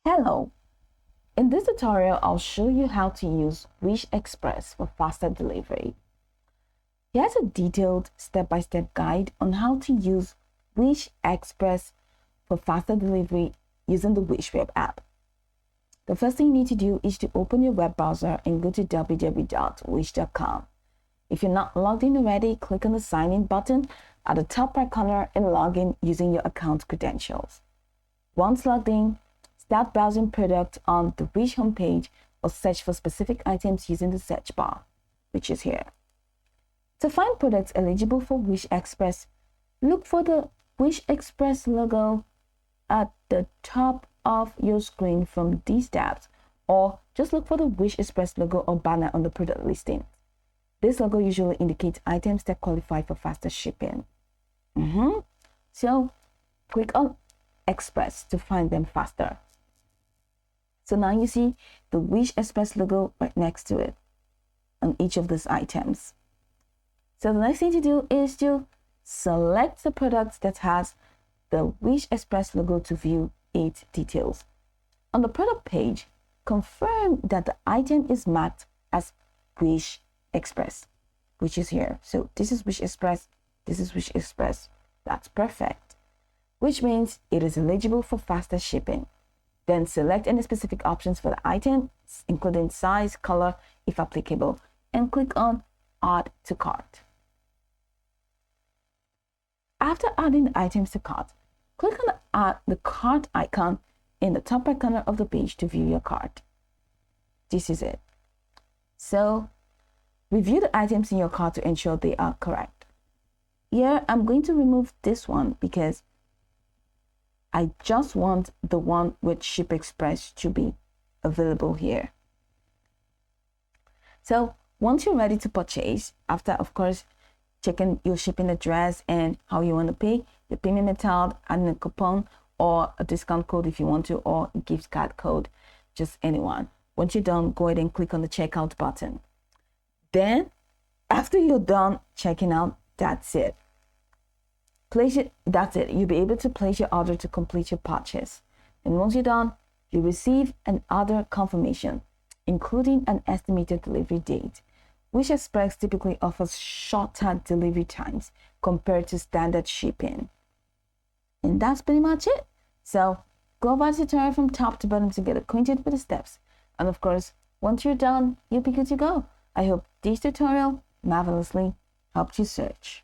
Hello! In this tutorial, I'll show you how to use Wish Express for faster delivery. Here's a detailed step-by-step guide on how to use Wish Express for faster delivery using the Wish web app. The first thing you need to do is to open your web browser and go to www.wish.com. If you're not logged in already, click on the sign in button at the top right corner and log in using your account credentials. Once logged in, start browsing product on the Wish homepage or search for specific items using the search bar, which is here. To find products eligible for Wish Express, look for the Wish Express logo at the top of your screen from these tabs, or just look for the Wish Express logo or banner on the product listing. This logo usually indicates items that qualify for faster shipping. So click on Express to find them faster. So now you see the Wish Express logo right next to it on each of these items. So the next thing to do is to select the product that has the Wish Express logo to view its details. On the product page, confirm that the item is marked as Wish Express, which is here. So this is Wish Express, this is Wish Express. That's perfect, which means it is eligible for faster shipping. Then select any specific options for the item, including size, color, if applicable, and click on Add to Cart. After adding the items to cart, click on the cart icon in the top right corner of the page to view your cart. This is it. So, review the items in your cart to ensure they are correct. Here, I'm going to remove this one because I just want the one with Ship Express to be available here. So once you're ready to purchase, after of course checking your shipping address and how you want to pay, the payment method, adding a coupon or a discount code if you want to, or a gift card code, just anyone. Once you're done, go ahead and click on the checkout button. Then after you're done checking out, that's it. That's it. You'll be able to place your order to complete your purchase. And once you're done, you receive an order confirmation, including an estimated delivery date. Wish Express typically offers shorter delivery times compared to standard shipping. And that's pretty much it. So go over the tutorial from top to bottom to get acquainted with the steps. And of course, once you're done, you'll be good to go. I hope this tutorial marvelously helped you search.